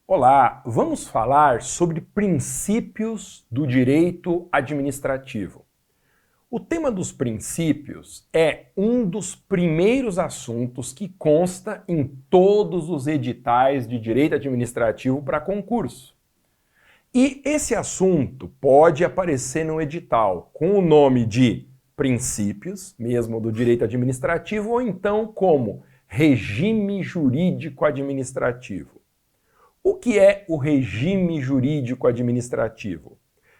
Olá, vamos falar sobre princípios do direito administrativo. O tema dos princípios é um dos primeiros assuntos que consta em todos os editais de direito administrativo para concurso. E esse assunto pode aparecer no edital com o nome de princípios, mesmo do direito administrativo, ou então como regime jurídico administrativo. O que é o regime jurídico administrativo?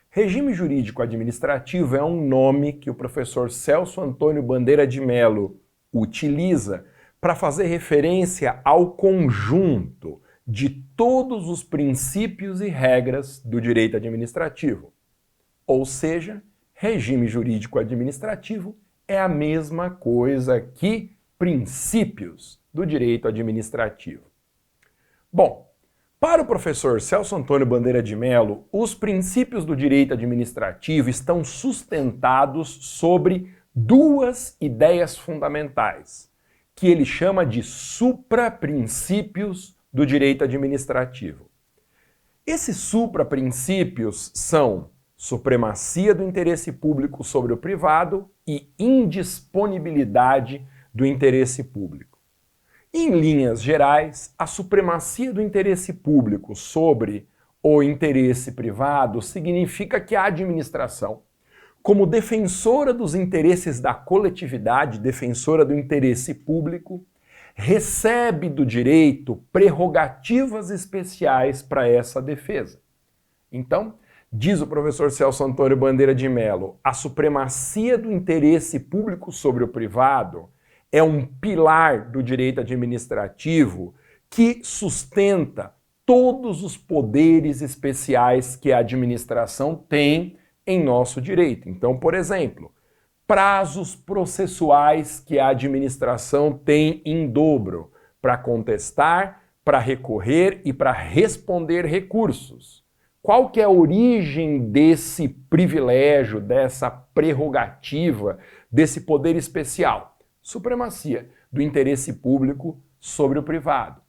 Regime jurídico administrativo é um nome que o professor Celso Antônio Bandeira de Mello utiliza para fazer referência ao conjunto de todos os princípios e regras do direito administrativo. Ou seja, regime jurídico administrativo é a mesma coisa que princípios do direito administrativo. Bom, para o professor Celso Antônio Bandeira de Mello, os princípios do direito administrativo estão sustentados sobre duas ideias fundamentais, que ele chama de supraprincípios do direito administrativo. Esses supraprincípios são supremacia do interesse público sobre o privado e indisponibilidade do interesse público. Em linhas gerais, a supremacia do interesse público sobre o interesse privado significa que a administração, como defensora dos interesses da coletividade, defensora do interesse público, recebe do direito prerrogativas especiais para essa defesa. Então, diz o professor Celso Antônio Bandeira de Mello, a supremacia do interesse público sobre o privado é um pilar do direito administrativo que sustenta todos os poderes especiais que a administração tem em nosso direito. Então, por exemplo, prazos processuais que a administração tem em dobro para contestar, para recorrer e para responder recursos. Qual que é a origem desse privilégio, dessa prerrogativa, desse poder especial? Supremacia do interesse público sobre o privado.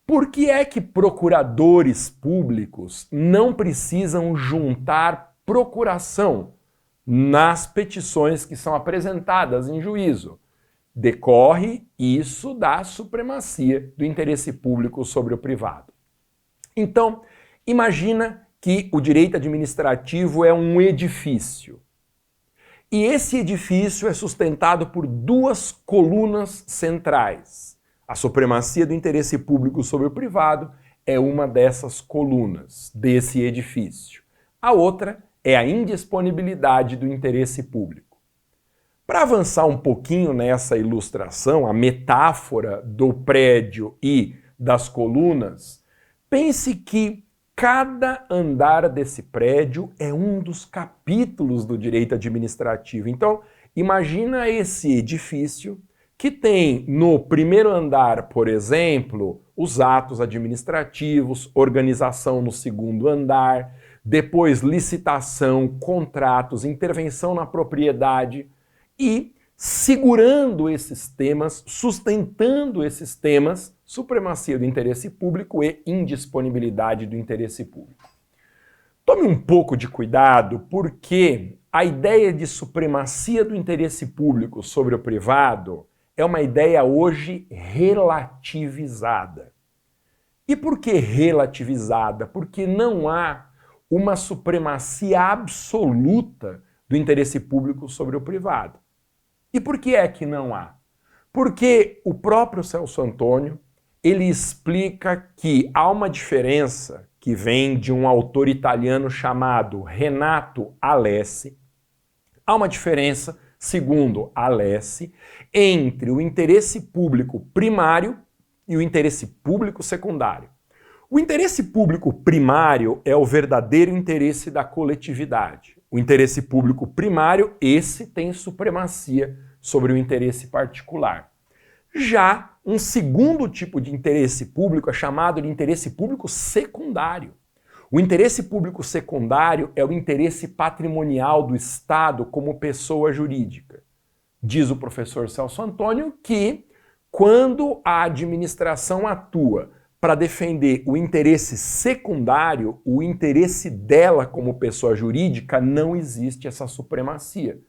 Por que é que procuradores públicos não precisam juntar procuração nas petições que são apresentadas em juízo? Decorre isso da supremacia do interesse público sobre o privado. Então, imagina que o direito administrativo é um edifício. E esse edifício é sustentado por duas colunas centrais. A supremacia do interesse público sobre o privado é uma dessas colunas desse edifício. A outra é a indisponibilidade do interesse público. Para avançar um pouquinho nessa ilustração, a metáfora do prédio e das colunas, pense que cada andar desse prédio é um dos capítulos do direito administrativo. Então, imagina esse edifício que tem no primeiro andar, por exemplo, os atos administrativos, organização no segundo andar, depois licitação, contratos, intervenção na propriedade e segurando esses temas, sustentando esses temas, supremacia do interesse público e indisponibilidade do interesse público. Tome um pouco de cuidado, porque a ideia de supremacia do interesse público sobre o privado é uma ideia hoje relativizada. E por que relativizada? Porque não há uma supremacia absoluta do interesse público sobre o privado. E por que é que não há? Porque o próprio Celso Antônio, ele explica que há uma diferença que vem de um autor italiano chamado Renato Alessi. Há uma diferença, segundo Alessi, entre o interesse público primário e o interesse público secundário. O interesse público primário é o verdadeiro interesse da coletividade. O interesse público primário, esse tem supremacia sobre o interesse particular. Já um segundo tipo de interesse público é chamado de interesse público secundário. O interesse público secundário é o interesse patrimonial do Estado como pessoa jurídica. Diz o professor Celso Antônio que, quando a administração atua para defender o interesse secundário, o interesse dela como pessoa jurídica, não existe essa supremacia.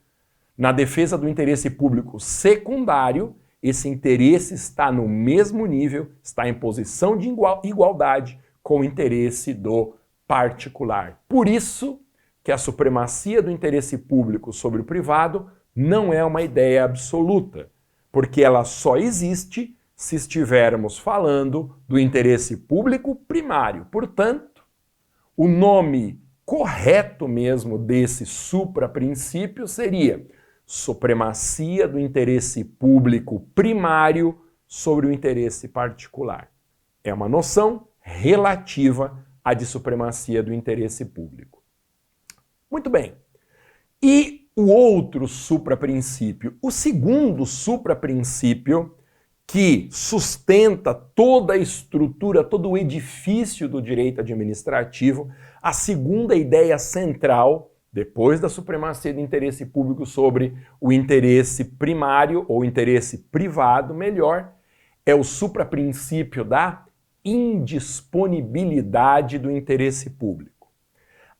Na defesa do interesse público secundário, esse interesse está no mesmo nível, está em posição de igualdade com o interesse do particular. Por isso que a supremacia do interesse público sobre o privado não é uma ideia absoluta, porque ela só existe se estivermos falando do interesse público primário. Portanto, o nome correto mesmo desse supraprincípio seria supremacia do interesse público primário sobre o interesse particular. É uma noção relativa à de supremacia do interesse público. Muito bem. E o outro supraprincípio, o segundo supraprincípio que sustenta toda a estrutura, todo o edifício do direito administrativo, a segunda ideia central, depois da supremacia do interesse público sobre o interesse primário ou interesse privado, melhor, é o supraprincípio da indisponibilidade do interesse público.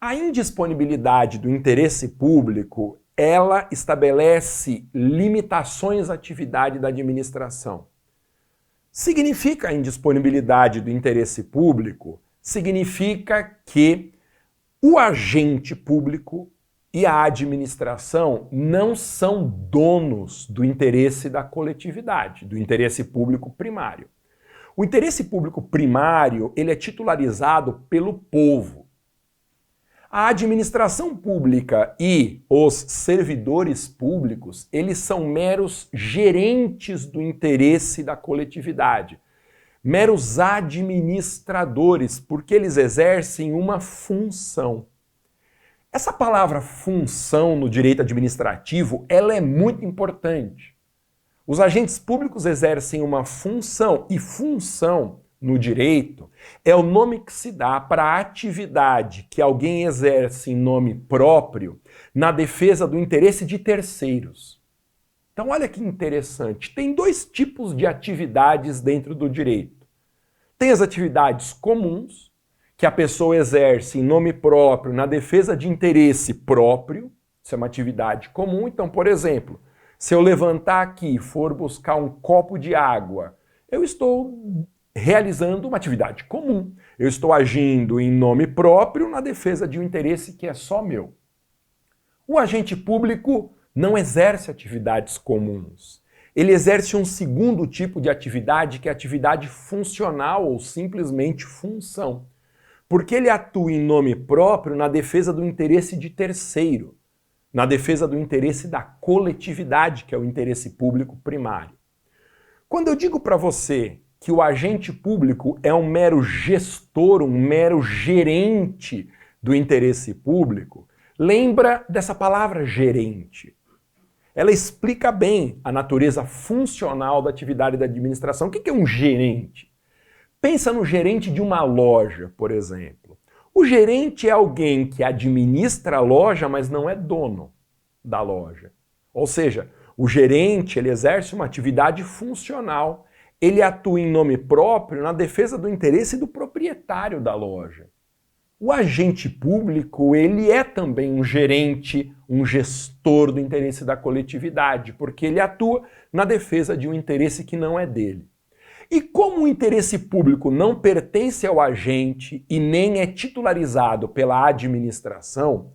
A indisponibilidade do interesse público, ela estabelece limitações à atividade da administração. Significa a indisponibilidade do interesse público? Significa que o agente público e a administração não são donos do interesse da coletividade, do interesse público primário. O interesse público primário, ele é titularizado pelo povo. A administração pública e os servidores públicos, eles são meros gerentes do interesse da coletividade, meros administradores, porque eles exercem uma função. Essa palavra função no direito administrativo, ela é muito importante. Os agentes públicos exercem uma função, e função no direito é o nome que se dá para a atividade que alguém exerce em nome próprio na defesa do interesse de terceiros. Então olha que interessante, tem dois tipos de atividades dentro do direito. Tem as atividades comuns, que a pessoa exerce em nome próprio na defesa de interesse próprio, isso é uma atividade comum. Então, por exemplo, se eu levantar aqui e for buscar um copo de água, eu estou realizando uma atividade comum. Eu estou agindo em nome próprio na defesa de um interesse que é só meu. O agente público não exerce atividades comuns. Ele exerce um segundo tipo de atividade, que é a atividade funcional ou simplesmente função. Porque ele atua em nome próprio na defesa do interesse de terceiro, na defesa do interesse da coletividade, que é o interesse público primário. Quando eu digo para você que o agente público é um mero gestor, um mero gerente do interesse público, lembra dessa palavra gerente. Ela explica bem a natureza funcional da atividade da administração. O que é um gerente? Pensa no gerente de uma loja, por exemplo. O gerente é alguém que administra a loja, mas não é dono da loja. Ou seja, o gerente, ele exerce uma atividade funcional. Ele atua em nome próprio na defesa do interesse do proprietário da loja. O agente público, ele é também um gerente, um gestor do interesse da coletividade, porque ele atua na defesa de um interesse que não é dele. E como o interesse público não pertence ao agente e nem é titularizado pela administração,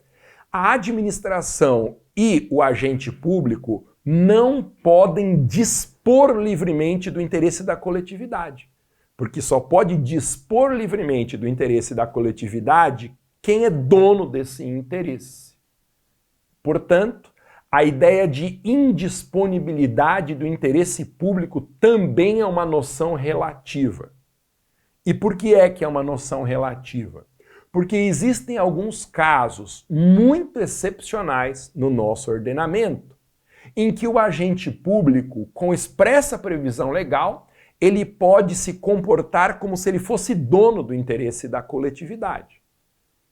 a administração e o agente público não podem dispor livremente do interesse da coletividade. Porque só pode dispor livremente do interesse da coletividade quem é dono desse interesse. Portanto, a ideia de indisponibilidade do interesse público também é uma noção relativa. E por que é uma noção relativa? Porque existem alguns casos muito excepcionais no nosso ordenamento, em que o agente público, com expressa previsão legal, ele pode se comportar como se ele fosse dono do interesse da coletividade.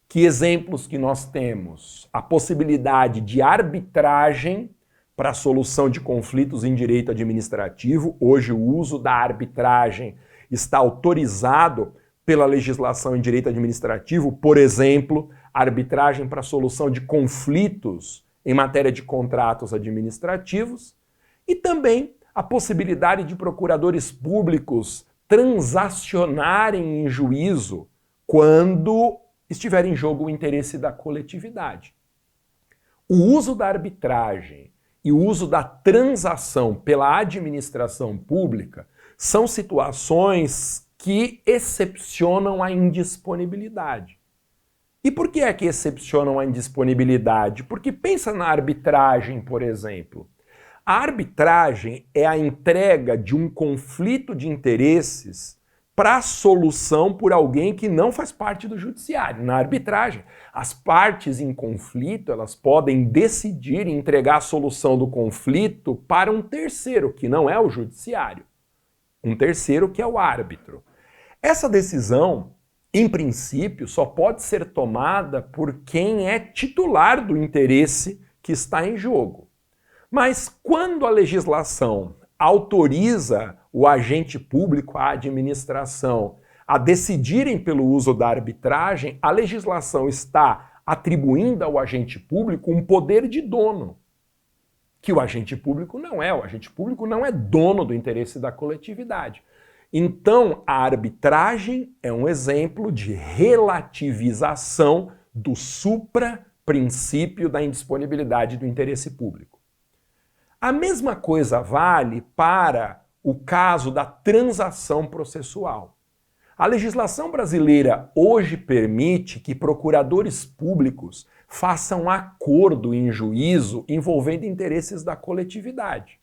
Que exemplos que nós temos? A possibilidade de arbitragem para a solução de conflitos em direito administrativo. Hoje o uso da arbitragem está autorizado pela legislação em direito administrativo, por exemplo, arbitragem para solução de conflitos em matéria de contratos administrativos, e também a possibilidade de procuradores públicos transacionarem em juízo quando estiver em jogo o interesse da coletividade. O uso da arbitragem e o uso da transação pela administração pública são situações que excepcionam a indisponibilidade. E por que é que excepcionam a indisponibilidade? Porque pensa na arbitragem, por exemplo. A arbitragem é a entrega de um conflito de interesses para a solução por alguém que não faz parte do judiciário. Na arbitragem, as partes em conflito, elas podem decidir entregar a solução do conflito para um terceiro, que não é o judiciário. Um terceiro que é o árbitro. Essa decisão, em princípio, só pode ser tomada por quem é titular do interesse que está em jogo. Mas quando a legislação autoriza o agente público, a administração, a decidirem pelo uso da arbitragem, a legislação está atribuindo ao agente público um poder de dono, que o agente público não é. O agente público não é dono do interesse da coletividade. Então, a arbitragem é um exemplo de relativização do supra-princípio da indisponibilidade do interesse público. A mesma coisa vale para o caso da transação processual. A legislação brasileira hoje permite que procuradores públicos façam acordo em juízo envolvendo interesses da coletividade,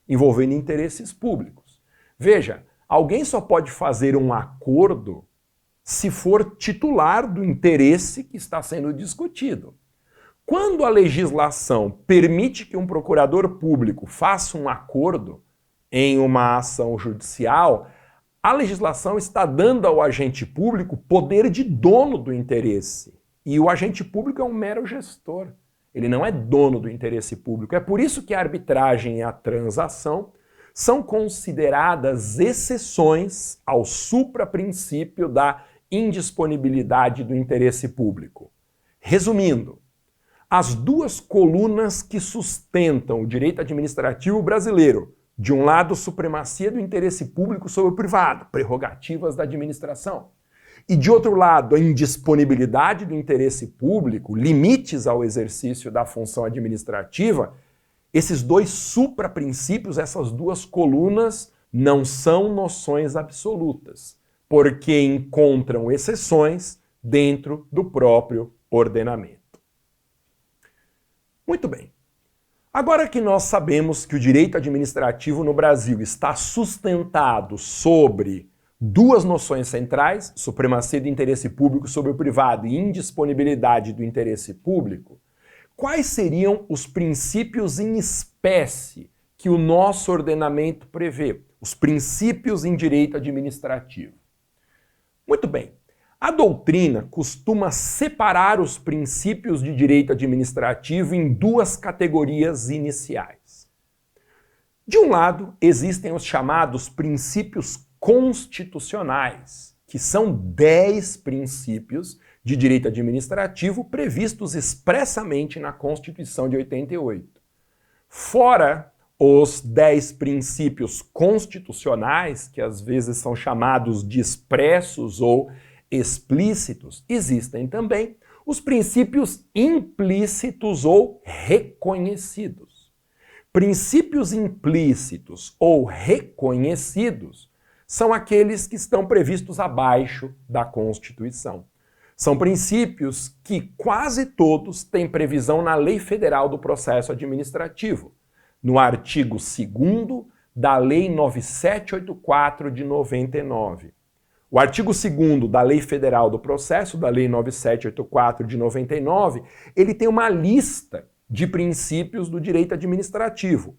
envolvendo interesses públicos. Veja, alguém só pode fazer um acordo se for titular do interesse que está sendo discutido. Quando a legislação permite que um procurador público faça um acordo em uma ação judicial, a legislação está dando ao agente público poder de dono do interesse. E o agente público é um mero gestor. Ele não é dono do interesse público. É por isso que a arbitragem e a transação são consideradas exceções ao supra-princípio da indisponibilidade do interesse público. Resumindo, as duas colunas que sustentam o direito administrativo brasileiro, de um lado, supremacia do interesse público sobre o privado, prerrogativas da administração, e de outro lado, a indisponibilidade do interesse público, limites ao exercício da função administrativa, esses dois supra-princípios, essas duas colunas, não são noções absolutas, porque encontram exceções dentro do próprio ordenamento. Muito bem. Agora que nós sabemos que o direito administrativo no Brasil está sustentado sobre duas noções centrais, supremacia do interesse público sobre o privado e indisponibilidade do interesse público, quais seriam os princípios em espécie que o nosso ordenamento prevê? Os princípios em direito administrativo. Muito bem. A doutrina costuma separar os princípios de direito administrativo em duas categorias iniciais. De um lado, existem os chamados princípios constitucionais, que são 10 princípios de direito administrativo previstos expressamente na Constituição de 88. Fora os 10 princípios constitucionais, que às vezes são chamados de expressos ou explícitos, existem também os princípios implícitos ou reconhecidos. Princípios implícitos ou reconhecidos são aqueles que estão previstos abaixo da Constituição. São princípios que quase todos têm previsão na Lei Federal do Processo Administrativo, no artigo 2º da Lei 9784 de 99. O artigo 2º da Lei Federal do Processo, da Lei 9784 de 99, ele tem uma lista de princípios do direito administrativo.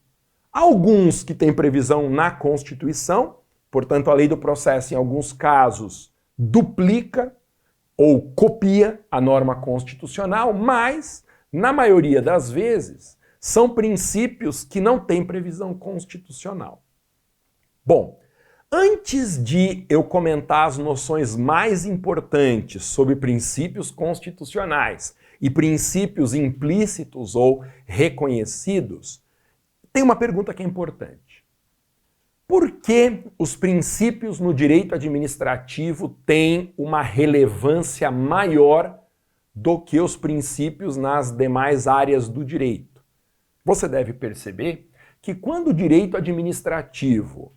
Alguns que têm previsão na Constituição, portanto a Lei do Processo em alguns casos duplica ou copia a norma constitucional, mas na maioria das vezes são princípios que não têm previsão constitucional. Bom, Antes de eu comentar as noções mais importantes sobre princípios constitucionais e princípios implícitos ou reconhecidos, tem uma pergunta que é importante. Por que os princípios no direito administrativo têm uma relevância maior do que os princípios nas demais áreas do direito? Você deve perceber que quando o direito administrativo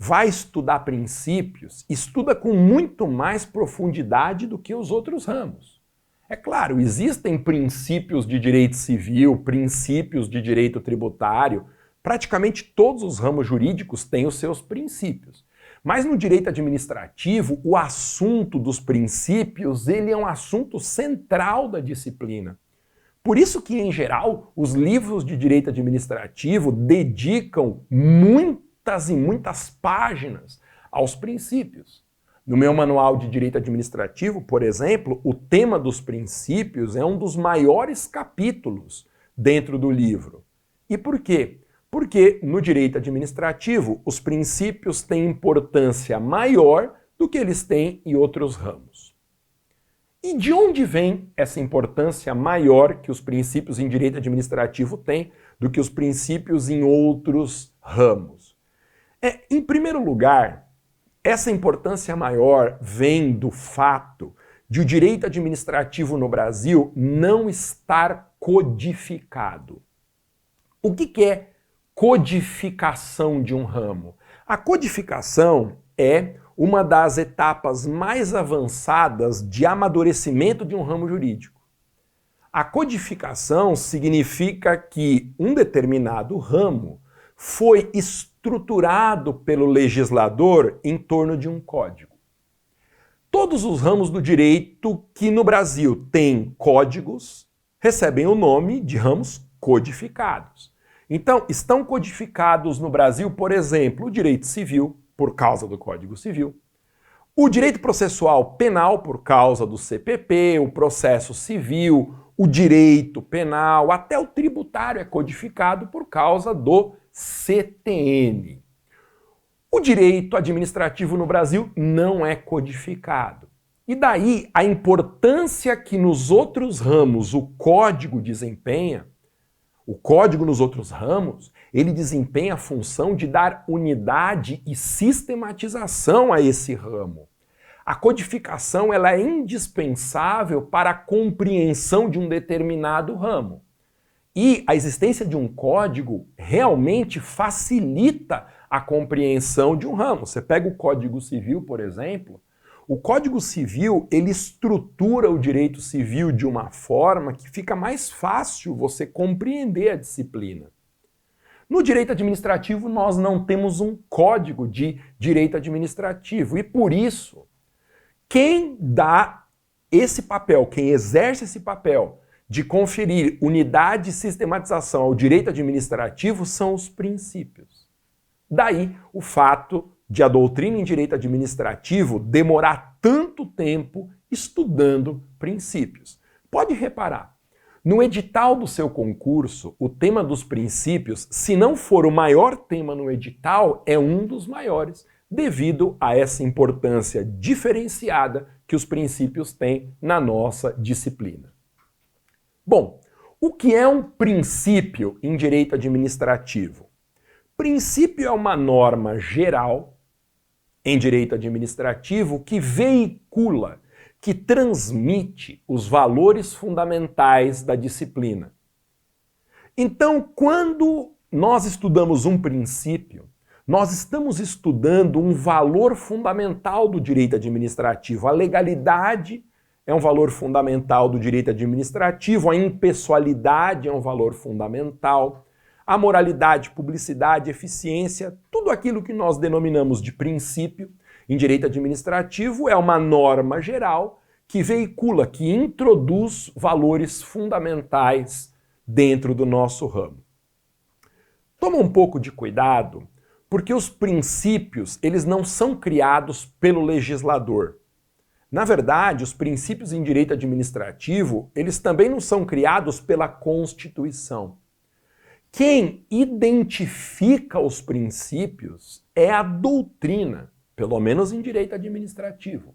vai estudar princípios, estuda com muito mais profundidade do que os outros ramos. É claro, existem princípios de direito civil, princípios de direito tributário, praticamente todos os ramos jurídicos têm os seus princípios. Mas no direito administrativo, o assunto dos princípios, ele é um assunto central da disciplina. Por isso que, em geral, os livros de direito administrativo dedicam muitas e muitas páginas aos princípios. No meu manual de direito administrativo, por exemplo, o tema dos princípios é um dos maiores capítulos dentro do livro. E por quê? Porque no direito administrativo os princípios têm importância maior do que eles têm em outros ramos. E de onde vem essa importância maior que os princípios em direito administrativo têm do que os princípios em outros ramos? Em primeiro lugar, essa importância maior vem do fato de o direito administrativo no Brasil não estar codificado. O que é codificação de um ramo? A codificação é uma das etapas mais avançadas de amadurecimento de um ramo jurídico. A codificação significa que um determinado ramo foi estruturado pelo legislador em torno de um código. Todos os ramos do direito que no Brasil têm códigos recebem o nome de ramos codificados. Então, estão codificados no Brasil, por exemplo, o direito civil, por causa do Código Civil, o direito processual penal, por causa do CPP, o processo civil, o direito penal, até o tributário é codificado por causa do CTN. O direito administrativo no Brasil não é codificado. E daí a importância que nos outros ramos o código desempenha. O código nos outros ramos, ele desempenha a função de dar unidade e sistematização a esse ramo. A codificação ela é indispensável para a compreensão de um determinado ramo. E a existência de um código realmente facilita a compreensão de um ramo. Você pega o Código Civil, por exemplo. O Código Civil, ele estrutura o direito civil de uma forma que fica mais fácil você compreender a disciplina. No direito administrativo, nós não temos um código de direito administrativo e, por isso, quem dá esse papel, quem exerce esse papel de conferir unidade e sistematização ao direito administrativo são os princípios. Daí o fato de a doutrina em direito administrativo demorar tanto tempo estudando princípios. Pode reparar, no edital do seu concurso, o tema dos princípios, se não for o maior tema no edital, é um dos maiores, devido a essa importância diferenciada que os princípios têm na nossa disciplina. Bom, o que é um princípio em direito administrativo? Princípio é uma norma geral em direito administrativo que veicula, que transmite os valores fundamentais da disciplina. Então, quando nós estudamos um princípio, nós estamos estudando um valor fundamental do direito administrativo. A legalidade é um valor fundamental do direito administrativo, a impessoalidade é um valor fundamental, a moralidade, publicidade, eficiência, tudo aquilo que nós denominamos de princípio em direito administrativo é uma norma geral que veicula, que introduz valores fundamentais dentro do nosso ramo. Toma um pouco de cuidado, porque os princípios, eles não são criados pelo legislador. Na verdade, os princípios em direito administrativo, eles também não são criados pela Constituição. Quem identifica os princípios é a doutrina. pelo menos em direito administrativo,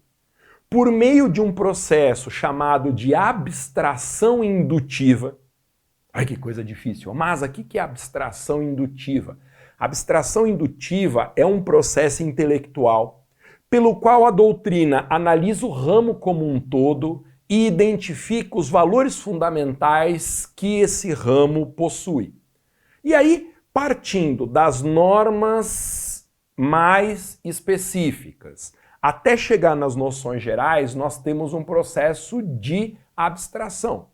por meio de um processo chamado de abstração indutiva. Ai, que coisa difícil. Mas o que é abstração indutiva? Abstração indutiva é um processo intelectual pelo qual a doutrina analisa o ramo como um todo e identifica os valores fundamentais que esse ramo possui. E aí, partindo das normas mais específicas até chegar nas noções gerais, nós temos um processo de abstração.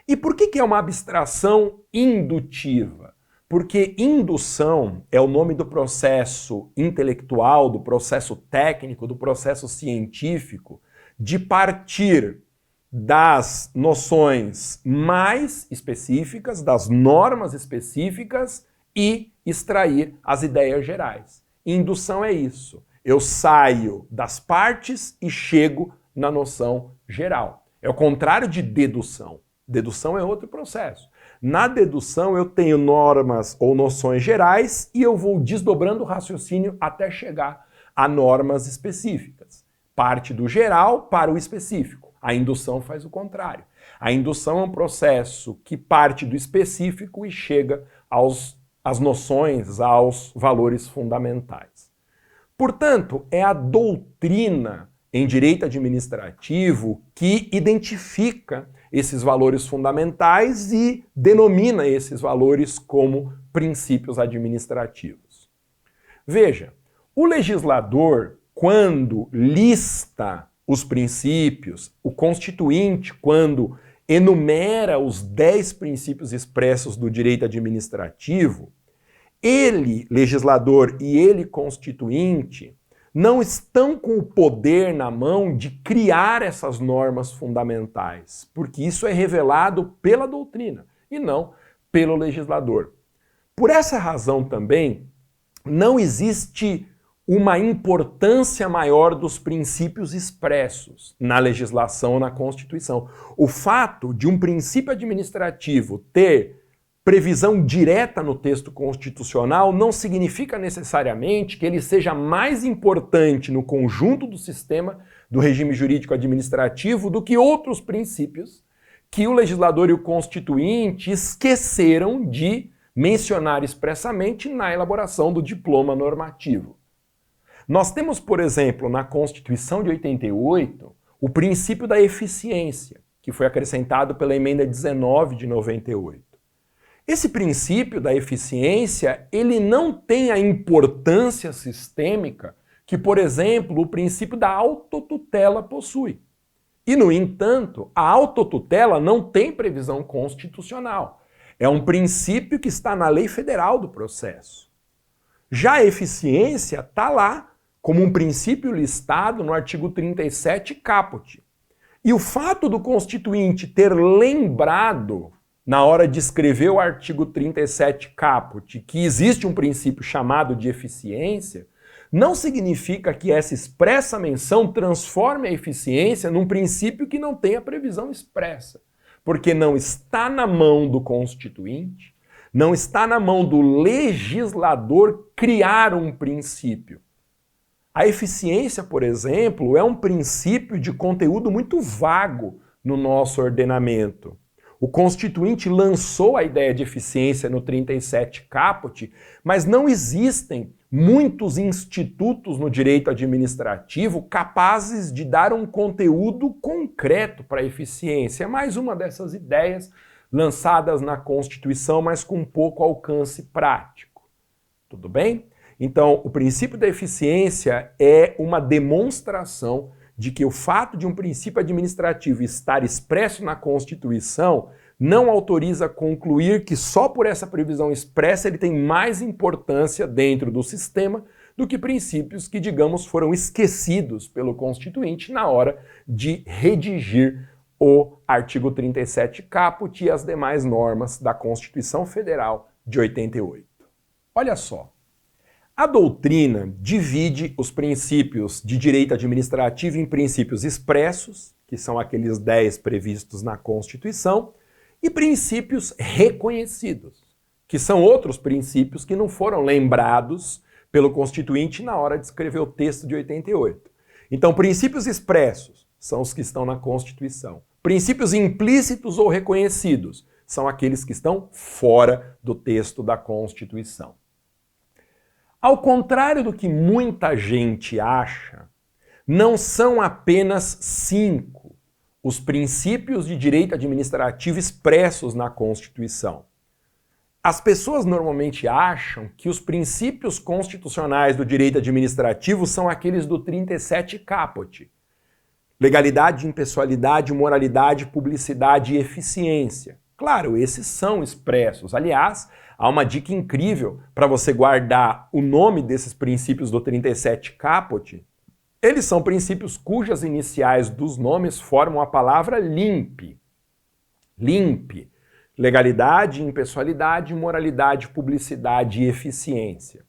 E por que é uma abstração indutiva? Porque indução é o nome do processo intelectual, do processo técnico, do processo científico, de partir das noções mais específicas, das normas específicas e extrair as ideias gerais. Indução é isso. Eu saio das partes e chego na noção geral. É o contrário de dedução. Dedução é outro processo. Na dedução eu tenho normas ou noções gerais e eu vou desdobrando o raciocínio até chegar a normas específicas. Parte do geral para o específico. A indução faz o contrário. A indução é um processo que parte do específico e chega às noções, aos valores fundamentais. Portanto, é a doutrina em direito administrativo que identifica esses valores fundamentais e denomina esses valores como princípios administrativos. Veja, o legislador, quando lista os princípios, o constituinte, quando enumera os 10 princípios expressos do direito administrativo, ele, legislador, e ele, constituinte, não estão com o poder na mão de criar essas normas fundamentais, porque isso é revelado pela doutrina e não pelo legislador. Por essa razão também, não existe uma importância maior dos princípios expressos na legislação ou na Constituição. O fato de um princípio administrativo ter previsão direta no texto constitucional não significa necessariamente que ele seja mais importante no conjunto do sistema do regime jurídico administrativo do que outros princípios que o legislador e o constituinte esqueceram de mencionar expressamente na elaboração do diploma normativo. Nós temos, por exemplo, na Constituição de 88, o princípio da eficiência, que foi acrescentado pela emenda 19 de 98. Esse princípio da eficiência, ele não tem a importância sistêmica que, por exemplo, o princípio da autotutela possui. E, no entanto, a autotutela não tem previsão constitucional. É um princípio que está na lei federal do processo. Já a eficiência está lá como um princípio listado no artigo 37 caput. E o fato do constituinte ter lembrado, na hora de escrever o artigo 37 caput, que existe um princípio chamado de eficiência, não significa que essa expressa menção transforme a eficiência num princípio que não tenha previsão expressa. Porque não está na mão do constituinte, não está na mão do legislador criar um princípio. A eficiência, por exemplo, é um princípio de conteúdo muito vago no nosso ordenamento. O constituinte lançou a ideia de eficiência no 37 caput, mas não existem muitos institutos no direito administrativo capazes de dar um conteúdo concreto para a eficiência. É mais uma dessas ideias lançadas na Constituição, mas com pouco alcance prático. Tudo bem? Então, o princípio da eficiência é uma demonstração de que o fato de um princípio administrativo estar expresso na Constituição não autoriza a concluir que só por essa previsão expressa ele tem mais importância dentro do sistema do que princípios que, digamos, foram esquecidos pelo Constituinte na hora de redigir o artigo 37 caput e as demais normas da Constituição Federal de 88. Olha só. A doutrina divide os princípios de direito administrativo em princípios expressos, que são aqueles 10 previstos na Constituição, e princípios reconhecidos, que são outros princípios que não foram lembrados pelo Constituinte na hora de escrever o texto de 88. Então, princípios expressos são os que estão na Constituição. Princípios implícitos ou reconhecidos são aqueles que estão fora do texto da Constituição. Ao contrário do que muita gente acha, não são apenas 5 os princípios de direito administrativo expressos na Constituição. As pessoas normalmente acham que os princípios constitucionais do direito administrativo são aqueles do 37 caput. Legalidade, impessoalidade, moralidade, publicidade e eficiência. Claro, esses são expressos. Aliás, há uma dica incrível para você guardar o nome desses princípios do 37 caput. Eles são princípios cujas iniciais dos nomes formam a palavra limpe. Limpe. Legalidade, impessoalidade, moralidade, publicidade e eficiência.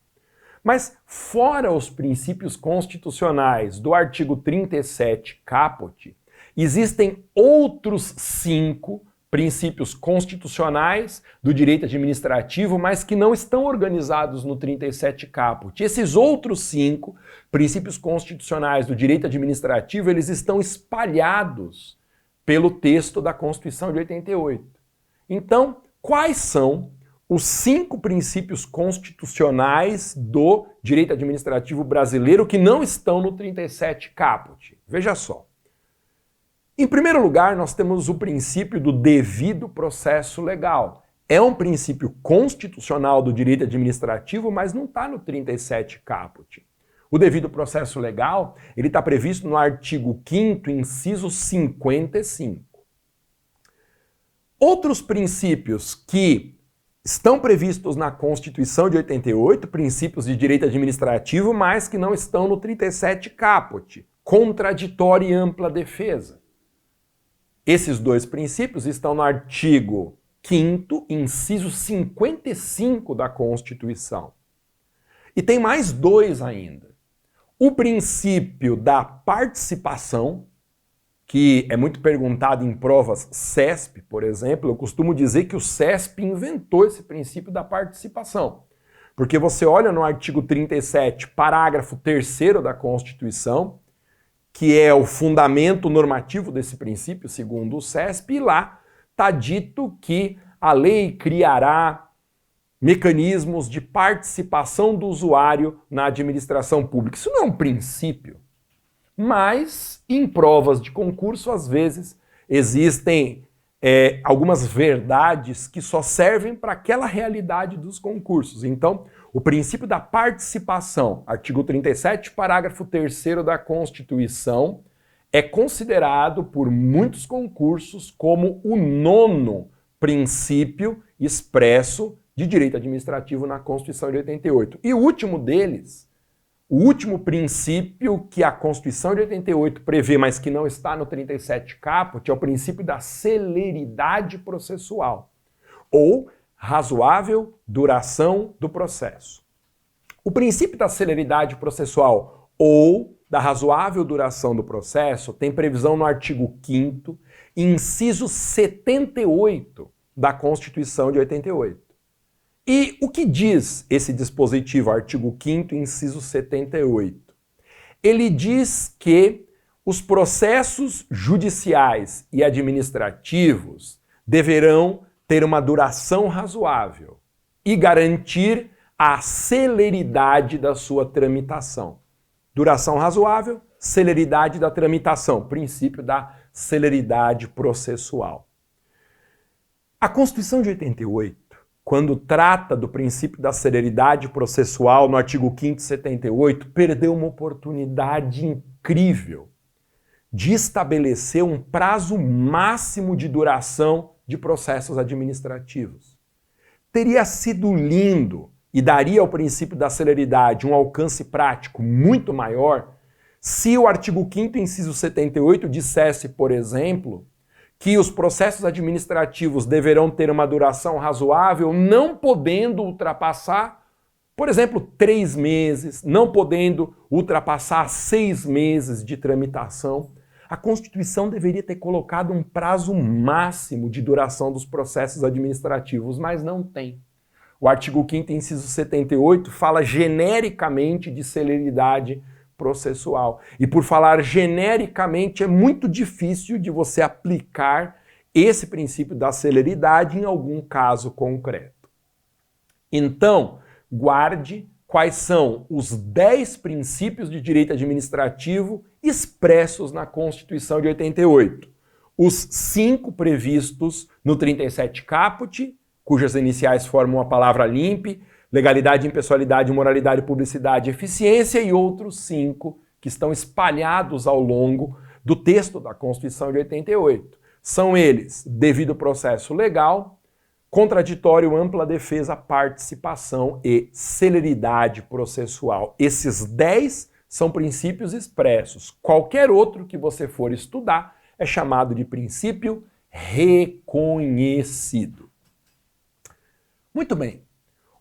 Mas fora os princípios constitucionais do artigo 37 caput, existem outros 5 princípios constitucionais do direito administrativo, mas que não estão organizados no 37 caput. Esses outros 5 princípios constitucionais do direito administrativo, eles estão espalhados pelo texto da Constituição de 88. Então, quais são os 5 princípios constitucionais do direito administrativo brasileiro que não estão no 37 caput? Veja só. Em primeiro lugar, nós temos o princípio do devido processo legal. É um princípio constitucional do direito administrativo, mas não está no 37 caput. O devido processo legal, ele está previsto no artigo 5º, inciso 55. Outros princípios que estão previstos na Constituição de 88, princípios de direito administrativo, mas que não estão no 37 caput. Contraditória e ampla defesa. Esses 2 princípios estão no artigo 5º, inciso 55 da Constituição. E tem mais 2 ainda. O princípio da participação, que é muito perguntado em provas CESP, por exemplo. Eu costumo dizer que o CESP inventou esse princípio da participação. Porque você olha no artigo 37, parágrafo 3º da Constituição, que é o fundamento normativo desse princípio, segundo o CESP, e lá está dito que a lei criará mecanismos de participação do usuário na administração pública. Isso não é um princípio. Mas, em provas de concurso, às vezes, existem algumas verdades que só servem para aquela realidade dos concursos. Então, o princípio da participação, artigo 37, parágrafo 3º da Constituição, é considerado por muitos concursos como o 9º princípio expresso de direito administrativo na Constituição de 88. E o último deles, o último princípio que a Constituição de 88 prevê, mas que não está no 37 caput, é o princípio da celeridade processual, ou razoável duração do processo. O princípio da celeridade processual ou da razoável duração do processo tem previsão no artigo 5º, inciso 78 da Constituição de 88. E o que diz esse dispositivo, artigo 5º, inciso 78? Ele diz que os processos judiciais e administrativos deverão ter uma duração razoável e garantir a celeridade da sua tramitação. Duração razoável, celeridade da tramitação, princípio da celeridade processual. A Constituição de 88, quando trata do princípio da celeridade processual no artigo 5º, 78, perdeu uma oportunidade incrível de estabelecer um prazo máximo de duração de processos administrativos. Teria sido lindo e daria ao princípio da celeridade um alcance prático muito maior se o artigo 5º, inciso 78, dissesse, por exemplo, que os processos administrativos deverão ter uma duração razoável, não podendo ultrapassar, por exemplo, 3 meses, não podendo ultrapassar 6 meses de tramitação. A Constituição deveria ter colocado um prazo máximo de duração dos processos administrativos, mas não tem. O artigo 5º, inciso 78, fala genericamente de celeridade processual. E por falar genericamente, é muito difícil de você aplicar esse princípio da celeridade em algum caso concreto. Então, guarde quais são os 10 princípios de direito administrativo expressos na Constituição de 88. Os 5 previstos no 37 caput, cujas iniciais formam a palavra limpe, legalidade, impessoalidade, moralidade, publicidade e eficiência, e outros 5 que estão espalhados ao longo do texto da Constituição de 88. São eles: devido processo legal, contraditório, ampla defesa, participação e celeridade processual. Esses 10 são princípios expressos. Qualquer outro que você for estudar é chamado de princípio reconhecido. Muito bem.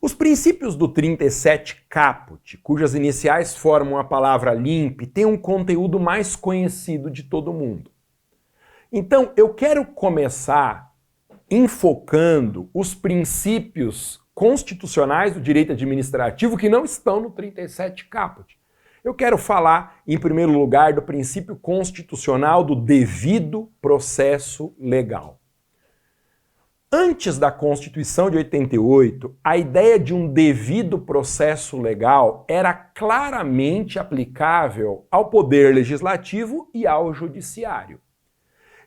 Os princípios do 37 caput, cujas iniciais formam a palavra limpe, têm um conteúdo mais conhecido de todo mundo. Então, eu quero começar enfocando os princípios constitucionais do direito administrativo que não estão no 37 caput. Eu quero falar, em primeiro lugar, do princípio constitucional do devido processo legal. Antes da Constituição de 88, a ideia de um devido processo legal era claramente aplicável ao Poder Legislativo e ao Judiciário.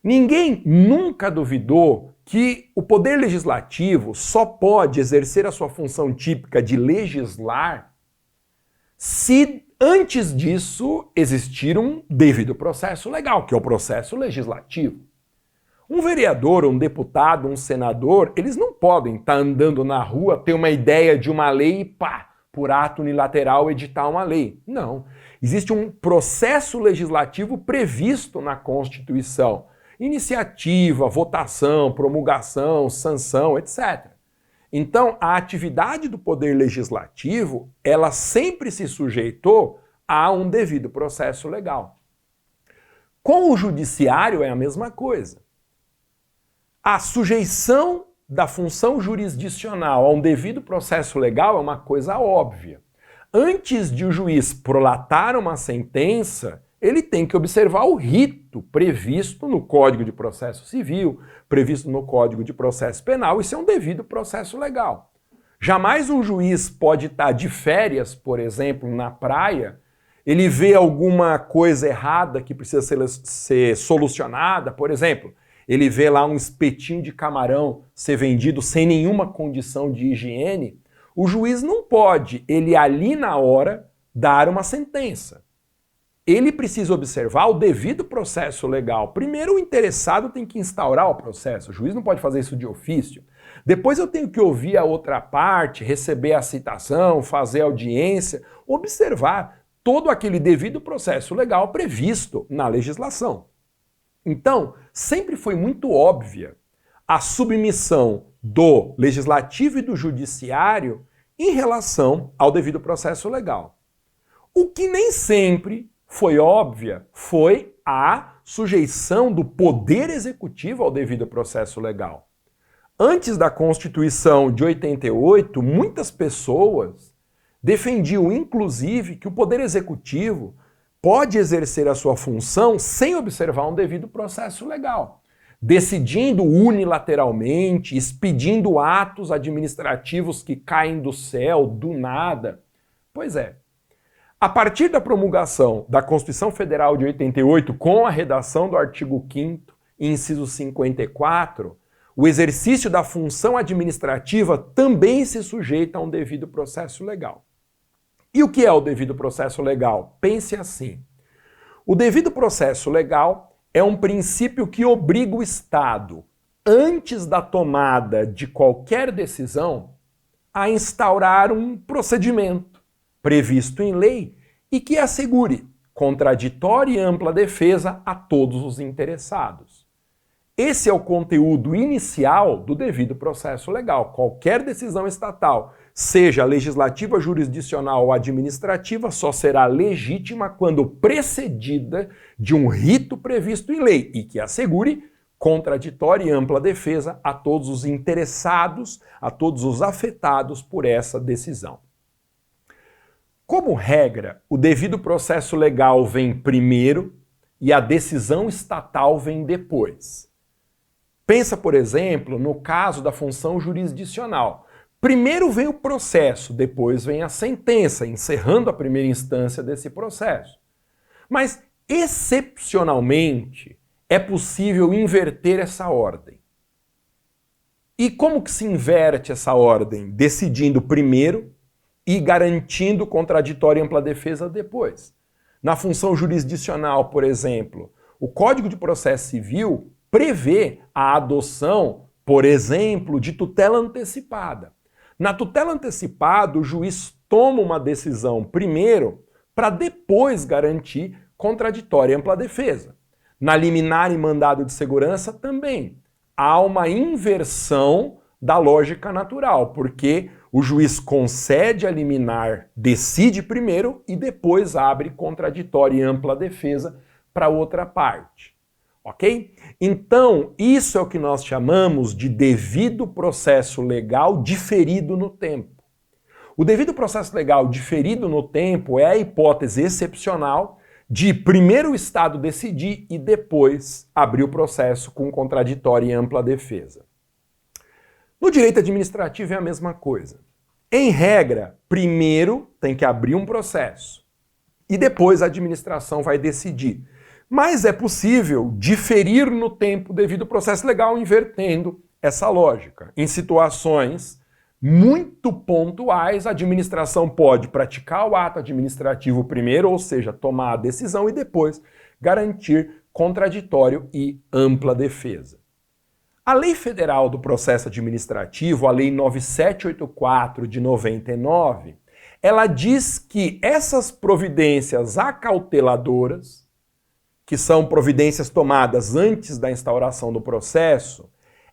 Ninguém nunca duvidou que o Poder Legislativo só pode exercer a sua função típica de legislar se antes disso existir um devido processo legal, que é o processo legislativo. Um vereador, um deputado, um senador, eles não podem estar andando na rua, ter uma ideia de uma lei e pá, por ato unilateral editar uma lei. Não. Existe um processo legislativo previsto na Constituição. Iniciativa, votação, promulgação, sanção, etc. Então, a atividade do Poder Legislativo, ela sempre se sujeitou a um devido processo legal. Com o Judiciário é a mesma coisa. A sujeição da função jurisdicional a um devido processo legal é uma coisa óbvia. Antes de o juiz prolatar uma sentença, ele tem que observar o rito previsto no Código de Processo Civil, previsto no Código de Processo Penal. Isso é um devido processo legal. Jamais um juiz pode estar de férias, por exemplo, na praia, ele vê alguma coisa errada que precisa ser solucionada, por exemplo, ele vê lá um espetinho de camarão ser vendido sem nenhuma condição de higiene, o juiz não pode, ele ali na hora, dar uma sentença. Ele precisa observar o devido processo legal. Primeiro, o interessado tem que instaurar o processo. O juiz não pode fazer isso de ofício. Depois eu tenho que ouvir a outra parte, receber a citação, fazer audiência, observar todo aquele devido processo legal previsto na legislação. Então, sempre foi muito óbvia a submissão do Legislativo e do Judiciário em relação ao devido processo legal. O que nem sempre foi óbvia foi a sujeição do Poder Executivo ao devido processo legal. Antes da Constituição de 88, muitas pessoas defendiam, inclusive, que o Poder Executivo pode exercer a sua função sem observar um devido processo legal, decidindo unilateralmente, expedindo atos administrativos que caem do céu, do nada. Pois é. A partir da promulgação da Constituição Federal de 88, com a redação do artigo 5º, inciso 54, o exercício da função administrativa também se sujeita a um devido processo legal. E o que é o devido processo legal? Pense assim. O devido processo legal é um princípio que obriga o Estado, antes da tomada de qualquer decisão, a instaurar um procedimento previsto em lei e que assegure contraditória e ampla defesa a todos os interessados. Esse é o conteúdo inicial do devido processo legal. Qualquer decisão estatal, seja legislativa, jurisdicional ou administrativa, só será legítima quando precedida de um rito previsto em lei e que assegure contraditória e ampla defesa a todos os interessados, a todos os afetados por essa decisão. Como regra, o devido processo legal vem primeiro e a decisão estatal vem depois. Pensa, por exemplo, no caso da função jurisdicional. Primeiro vem o processo, depois vem a sentença, encerrando a primeira instância desse processo. Mas, excepcionalmente, é possível inverter essa ordem. E como que se inverte essa ordem? Decidindo primeiro e garantindo contraditória e ampla defesa depois. Na função jurisdicional, por exemplo, o Código de Processo Civil prevê a adoção, por exemplo, de tutela antecipada. Na tutela antecipada, o juiz toma uma decisão primeiro para depois garantir contraditória e ampla defesa. Na liminar e mandado de segurança também. Há uma inversão da lógica natural, porque o juiz concede a liminar, decide primeiro e depois abre contraditória e ampla defesa para outra parte. Ok? Então, isso é o que nós chamamos de devido processo legal diferido no tempo. O devido processo legal diferido no tempo é a hipótese excepcional de primeiro o Estado decidir e depois abrir o processo com contraditória e ampla defesa. No direito administrativo é a mesma coisa. Em regra, primeiro tem que abrir um processo e depois a administração vai decidir. Mas é possível diferir no tempo devido ao processo legal invertendo essa lógica. Em situações muito pontuais, a administração pode praticar o ato administrativo primeiro, ou seja, tomar a decisão e depois garantir contraditório e ampla defesa. A Lei Federal do Processo Administrativo, a Lei 9784 de 99, ela diz que essas providências acauteladoras, que são providências tomadas antes da instauração do processo,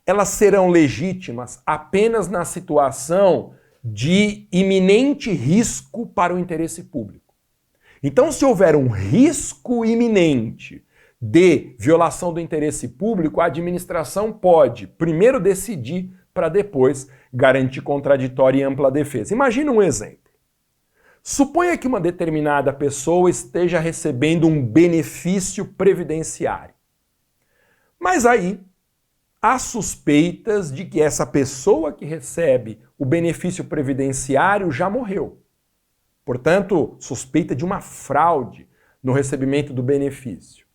elas serão legítimas apenas na situação de iminente risco para o interesse público. Então, se houver um risco iminente de violação do interesse público, a administração pode primeiro decidir para depois garantir contraditória e ampla defesa. Imagina um exemplo. Suponha que uma determinada pessoa esteja recebendo um benefício previdenciário. Mas aí há suspeitas de que essa pessoa que recebe o benefício previdenciário já morreu. Portanto, suspeita de uma fraude no recebimento do benefício.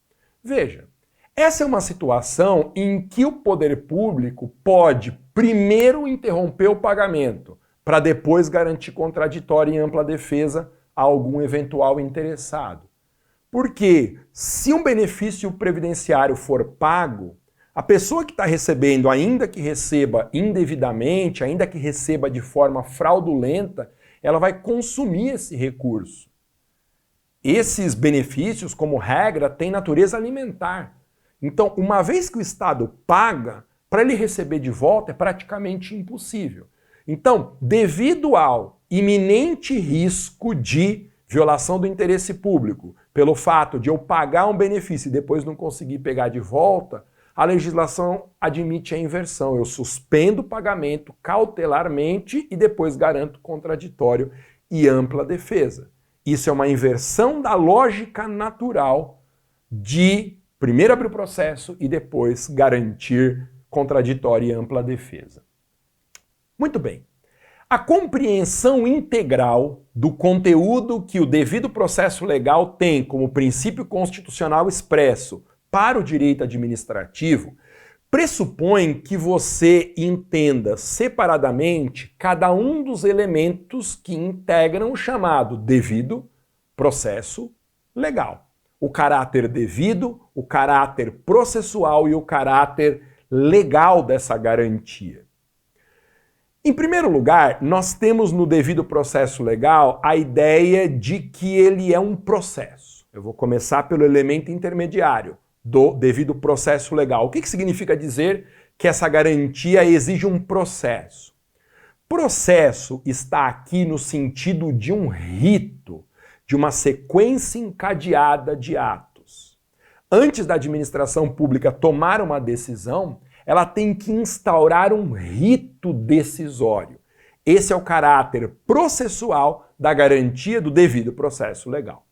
Veja, essa é uma situação em que o poder público pode primeiro interromper o pagamento para depois garantir contraditória e ampla defesa a algum eventual interessado. Porque se um benefício previdenciário for pago, a pessoa que está recebendo, ainda que receba indevidamente, ainda que receba de forma fraudulenta, ela vai consumir esse recurso. Esses benefícios, como regra, têm natureza alimentar. Então, uma vez que o Estado paga, para ele receber de volta é praticamente impossível. Então, devido ao iminente risco de violação do interesse público, pelo fato de eu pagar um benefício e depois não conseguir pegar de volta, a legislação admite a inversão. Eu suspendo o pagamento cautelarmente e depois garanto contraditório e ampla defesa. Isso é uma inversão da lógica natural de primeiro abrir o processo e depois garantir contraditória e ampla defesa. Muito bem. A compreensão integral do conteúdo que o devido processo legal tem como princípio constitucional expresso para o direito administrativo pressupõe que você entenda separadamente cada um dos elementos que integram o chamado devido processo legal. O caráter devido, o caráter processual e o caráter legal dessa garantia. Em primeiro lugar, nós temos no devido processo legal a ideia de que ele é um processo. Eu vou começar pelo elemento intermediário do devido processo legal. O que significa dizer que essa garantia exige um processo? Processo está aqui no sentido de um rito, de uma sequência encadeada de atos. antes da administração pública tomar uma decisão, ela tem que instaurar um rito decisório. Esse é o caráter processual da garantia do devido processo legal.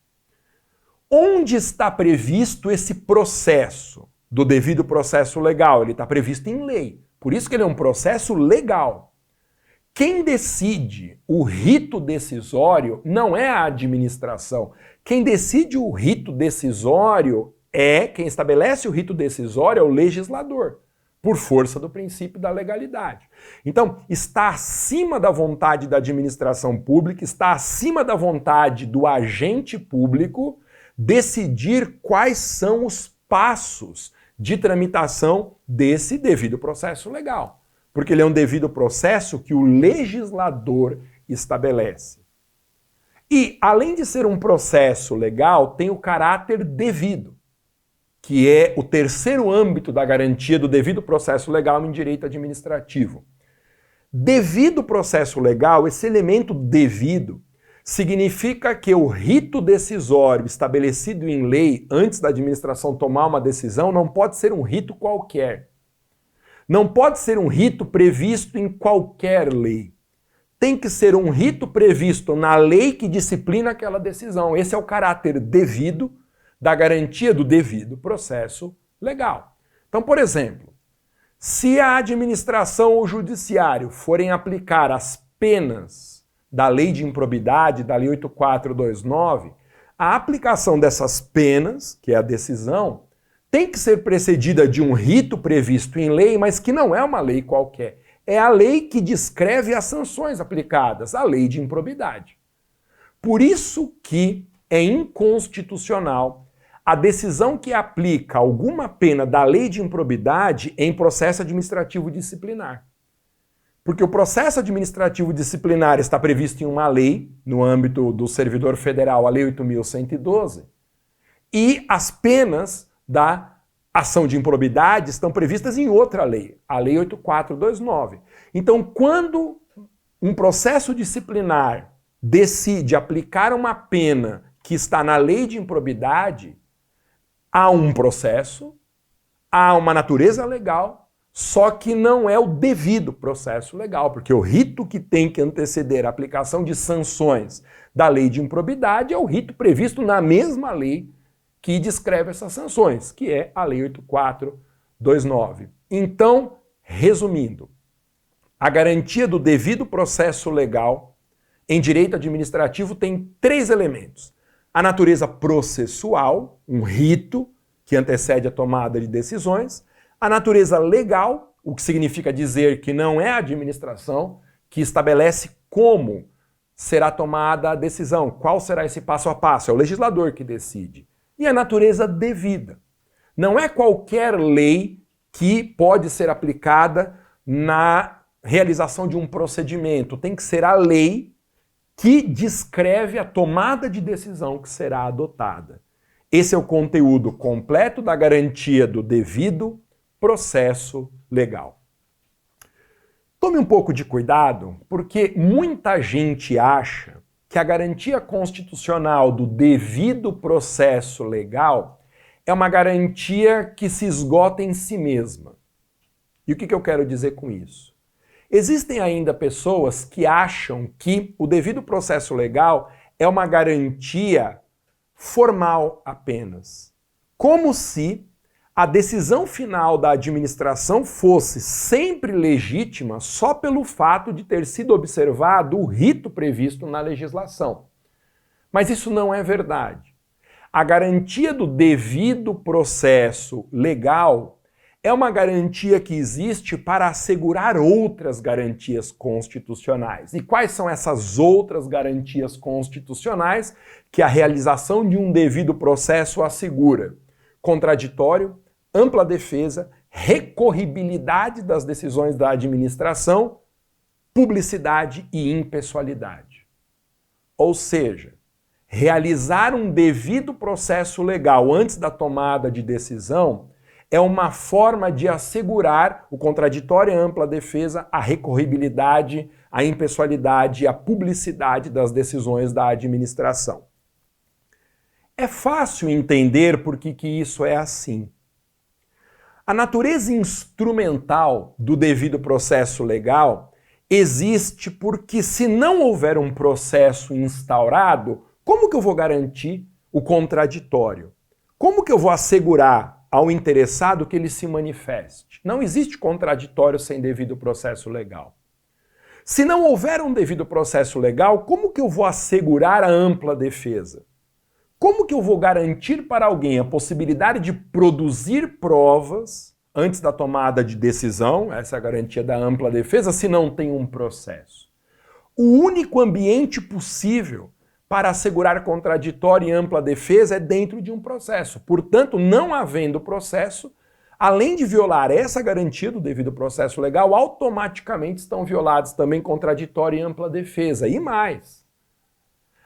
Onde está previsto esse processo do devido processo legal? Ele está previsto em lei. Por isso que ele é um processo legal. Quem decide o rito decisório não é a administração. Quem decide o rito decisório quem estabelece o rito decisório é o legislador, por força do princípio da legalidade. Então, está acima da vontade da administração pública, está acima da vontade do agente público decidir quais são os passos de tramitação desse devido processo legal. Porque ele é um devido processo que o legislador estabelece. E, além de ser um processo legal, tem o caráter devido, que é o terceiro âmbito da garantia do devido processo legal em direito administrativo. Devido processo legal, esse elemento devido, significa que o rito decisório estabelecido em lei antes da administração tomar uma decisão não pode ser um rito qualquer. Não pode ser um rito previsto em qualquer lei. Tem que ser um rito previsto na lei que disciplina aquela decisão. Esse é o caráter devido da garantia do devido processo legal. Então, por exemplo, se a administração ou o judiciário forem aplicar as penas da lei de improbidade, da lei 8429, a aplicação dessas penas, que é a decisão, tem que ser precedida de um rito previsto em lei, mas que não é uma lei qualquer. É a lei que descreve as sanções aplicadas, a lei de improbidade. Por isso que é inconstitucional a decisão que aplica alguma pena da lei de improbidade em processo administrativo disciplinar. Porque o processo administrativo disciplinar está previsto em uma lei, no âmbito do servidor federal, a Lei 8.112, e as penas da ação de improbidade estão previstas em outra lei, a Lei 8429. Então, quando um processo disciplinar decide aplicar uma pena que está na lei de improbidade, há um processo, há uma natureza legal, só que não é o devido processo legal, porque o rito que tem que anteceder a aplicação de sanções da lei de improbidade é o rito previsto na mesma lei que descreve essas sanções, que é a Lei 8429. Então, resumindo, a garantia do devido processo legal em direito administrativo tem três elementos. A natureza processual, um rito que antecede a tomada de decisões. A natureza legal, o que significa dizer que não é a administração que estabelece como será tomada a decisão, qual será esse passo a passo, é o legislador que decide. E a natureza devida. Não é qualquer lei que pode ser aplicada na realização de um procedimento. Tem que ser a lei que descreve a tomada de decisão que será adotada. Esse é o conteúdo completo da garantia do devido processo legal. Tome um pouco de cuidado, porque muita gente acha que a garantia constitucional do devido processo legal é uma garantia que se esgota em si mesma. E o que eu quero dizer com isso? Existem ainda pessoas que acham que o devido processo legal é uma garantia formal apenas. Como se a decisão final da administração fosse sempre legítima só pelo fato de ter sido observado o rito previsto na legislação. Mas isso não é verdade. A garantia do devido processo legal é uma garantia que existe para assegurar outras garantias constitucionais. E quais são essas outras garantias constitucionais que a realização de um devido processo assegura? Contraditório, ampla defesa, recorribilidade das decisões da administração, publicidade e impessoalidade. Ou seja, realizar um devido processo legal antes da tomada de decisão é uma forma de assegurar o contraditório e a ampla defesa, a recorribilidade, a impessoalidade e a publicidade das decisões da administração. É fácil entender por que isso é assim. A natureza instrumental do devido processo legal existe porque, se não houver um processo instaurado, como que eu vou garantir o contraditório? Como que eu vou assegurar ao interessado que ele se manifeste? Não existe contraditório sem devido processo legal. Se não houver um devido processo legal, como que eu vou assegurar a ampla defesa? Como que eu vou garantir para alguém a possibilidade de produzir provas antes da tomada de decisão, essa é a garantia da ampla defesa, se não tem um processo? O único ambiente possível para assegurar contraditório e ampla defesa é dentro de um processo. Portanto, não havendo processo, além de violar essa garantia do devido processo legal, automaticamente estão violados também contraditório e ampla defesa. E mais,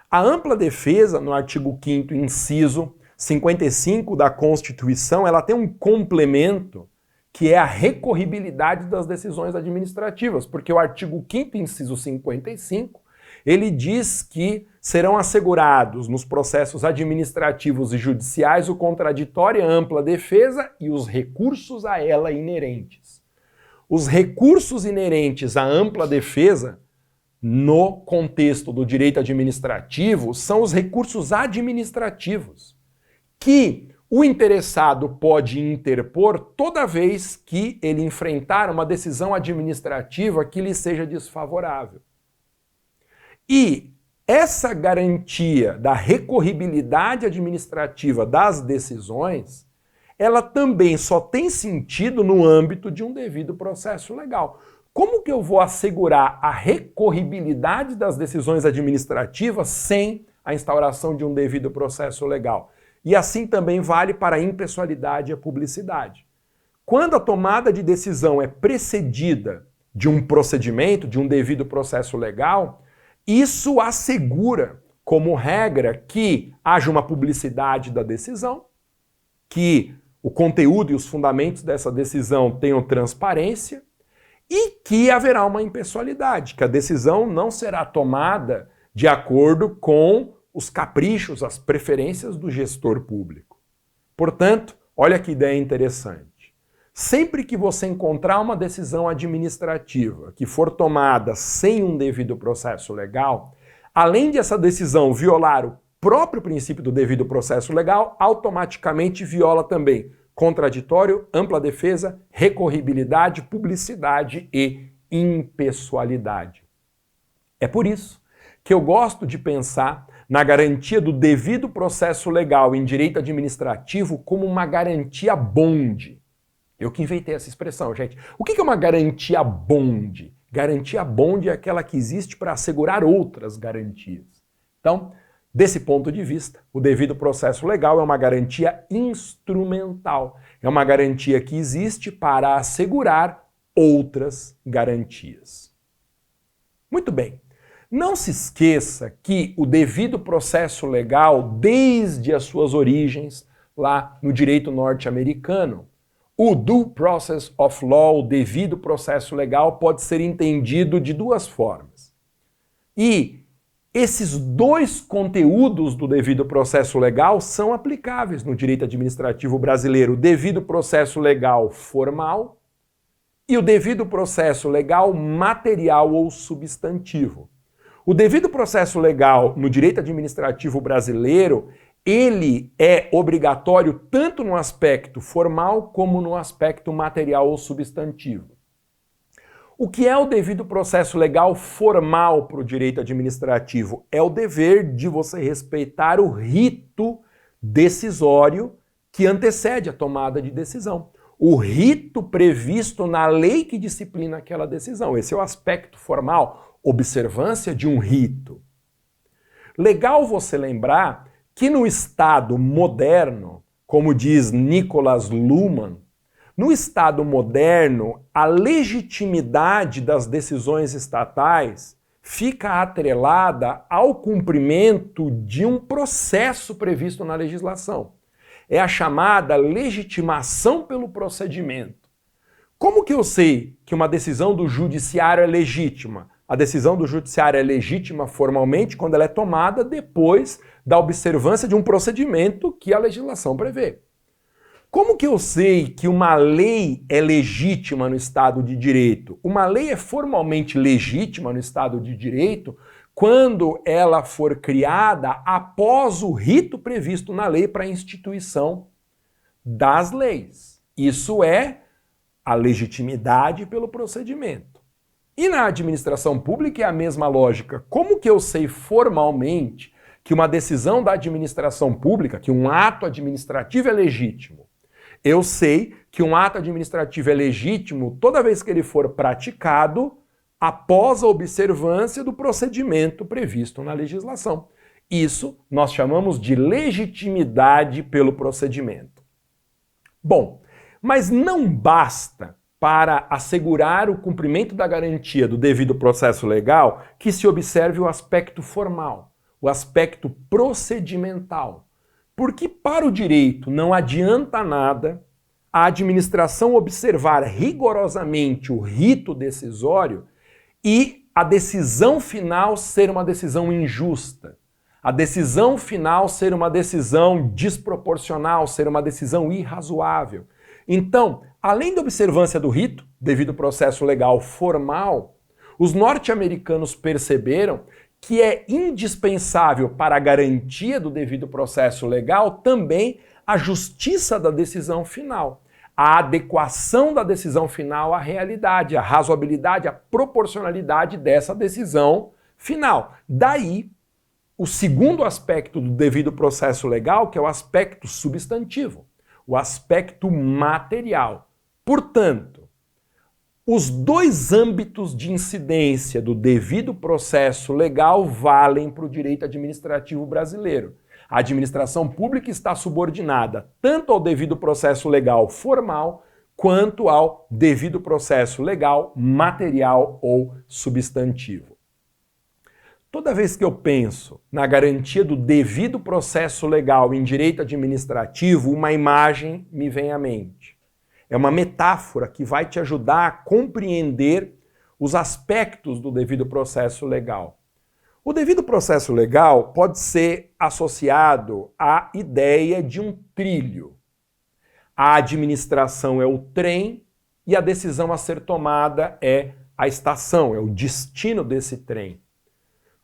a ampla defesa, no artigo 5º, inciso 55 da Constituição, ela tem um complemento que é a recorribilidade das decisões administrativas, porque o artigo 5º, inciso 55, ele diz que serão assegurados nos processos administrativos e judiciais o contraditório e a ampla defesa e os recursos a ela inerentes. Os recursos inerentes à ampla defesa, no contexto do direito administrativo, são os recursos administrativos, que o interessado pode interpor toda vez que ele enfrentar uma decisão administrativa que lhe seja desfavorável. E essa garantia da recorribilidade administrativa das decisões, ela também só tem sentido no âmbito de um devido processo legal. Como que eu vou assegurar a recorribilidade das decisões administrativas sem a instauração de um devido processo legal? E assim também vale para a impessoalidade e a publicidade. Quando a tomada de decisão é precedida de um procedimento, de um devido processo legal, isso assegura, como regra, que haja uma publicidade da decisão, que o conteúdo e os fundamentos dessa decisão tenham transparência, e que haverá uma impessoalidade, que a decisão não será tomada de acordo com os caprichos, as preferências do gestor público. Portanto, olha que ideia interessante. Sempre que você encontrar uma decisão administrativa que for tomada sem um devido processo legal, além de essa decisão violar o próprio princípio do devido processo legal, automaticamente viola também contraditório, ampla defesa, recorribilidade, publicidade e impessoalidade. É por isso que eu gosto de pensar na garantia do devido processo legal em direito administrativo como uma garantia bonde. Eu que inventei essa expressão, gente. O que é uma garantia bonde? Garantia bonde é aquela que existe para assegurar outras garantias. Então, desse ponto de vista, o devido processo legal é uma garantia instrumental. É uma garantia que existe para assegurar outras garantias. Muito bem. Não se esqueça que o devido processo legal, desde as suas origens lá no direito norte-americano, o due process of law, o devido processo legal, pode ser entendido de duas formas. E esses dois conteúdos do devido processo legal são aplicáveis no direito administrativo brasileiro: o devido processo legal formal e o devido processo legal material ou substantivo. O devido processo legal no direito administrativo brasileiro, ele é obrigatório tanto no aspecto formal como no aspecto material ou substantivo. O que é o devido processo legal formal para o direito administrativo? É o dever de você respeitar o rito decisório que antecede a tomada de decisão. O rito previsto na lei que disciplina aquela decisão. Esse é o aspecto formal, observância de um rito. Legal você lembrar que no Estado moderno, como diz Nicholas Luhmann, no Estado moderno, a legitimidade das decisões estatais fica atrelada ao cumprimento de um processo previsto na legislação. É a chamada legitimação pelo procedimento. Como que eu sei que uma decisão do judiciário é legítima? A decisão do judiciário é legítima formalmente quando ela é tomada depois da observância de um procedimento que a legislação prevê. Como que eu sei que uma lei é legítima no Estado de Direito? Uma lei é formalmente legítima no Estado de Direito quando ela for criada após o rito previsto na lei para a instituição das leis. Isso é a legitimidade pelo procedimento. E na administração pública é a mesma lógica. Como que eu sei formalmente que uma decisão da administração pública, que um ato administrativo é legítimo? Eu sei que um ato administrativo é legítimo toda vez que ele for praticado após a observância do procedimento previsto na legislação. Isso nós chamamos de legitimidade pelo procedimento. Bom, mas não basta para assegurar o cumprimento da garantia do devido processo legal que se observe o aspecto formal, o aspecto procedimental. Porque para o direito não adianta nada a administração observar rigorosamente o rito decisório e a decisão final ser uma decisão injusta. A decisão final ser uma decisão desproporcional, ser uma decisão irrazoável. Então, além da observância do rito, devido processo legal formal, os norte-americanos perceberam que é indispensável para a garantia do devido processo legal também a justiça da decisão final, a adequação da decisão final à realidade, a razoabilidade, a proporcionalidade dessa decisão final. Daí, o segundo aspecto do devido processo legal, que é o aspecto substantivo, o aspecto material. Portanto, os dois âmbitos de incidência do devido processo legal valem para o direito administrativo brasileiro. A administração pública está subordinada tanto ao devido processo legal formal quanto ao devido processo legal material ou substantivo. Toda vez que eu penso na garantia do devido processo legal em direito administrativo, uma imagem me vem à mente. É uma metáfora que vai te ajudar a compreender os aspectos do devido processo legal. O devido processo legal pode ser associado à ideia de um trilho. A administração é o trem e a decisão a ser tomada é a estação, é o destino desse trem.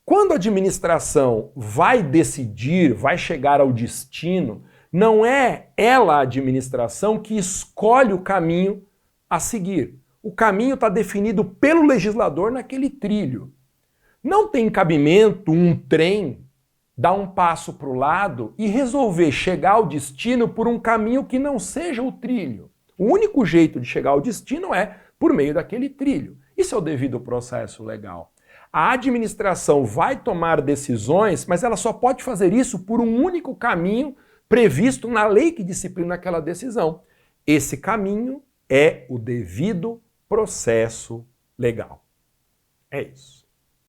Quando a administração vai decidir, vai chegar ao destino, não é ela, a administração, que escolhe o caminho a seguir. O caminho está definido pelo legislador naquele trilho. Não tem cabimento um trem dar um passo para o lado e resolver chegar ao destino por um caminho que não seja o trilho. O único jeito de chegar ao destino é por meio daquele trilho. Isso é o devido processo legal. A administração vai tomar decisões, mas ela só pode fazer isso por um único caminho previsto na lei que disciplina aquela decisão. Esse caminho é o devido processo legal. É isso.